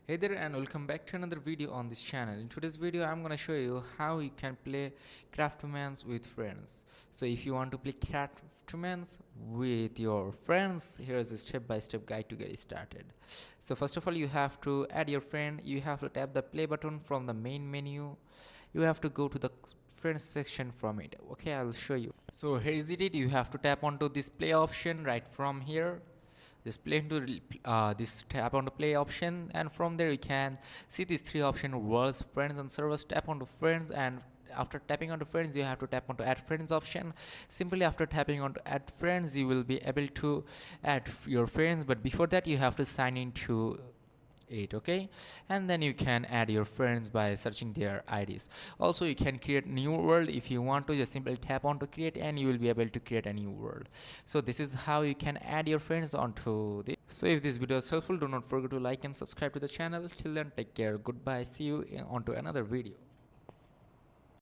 Hey there and welcome back to another video on this channel. In today's video I'm gonna show you how you can play Craftsman with friends. So if you want to play Craftsman with your friends, here's a step-by-step guide to get started. So first of all, you have to add your friend. You have to tap the play button from the main menu. You have to go to the friends section from it. Okay, I'll show you. So here is it. You have to tap onto this play option right from here. Just play into this tap on the play option, and from there you can see these three options: worlds, friends, and servers. Tap onto friends, and after tapping onto friends you have to tap onto add friends option. Simply after tapping onto add friends you will be able to add your friends, but before that you have to sign into it. Okay, and then you can add your friends by searching their IDs. Also, you can create new world if you want to. Just simply tap on to create and you will be able to create a new world. So this is how you can add your friends onto this. So if this video is helpful, do not forget to like and subscribe to the channel. Till then, take care, goodbye, see you onto another video.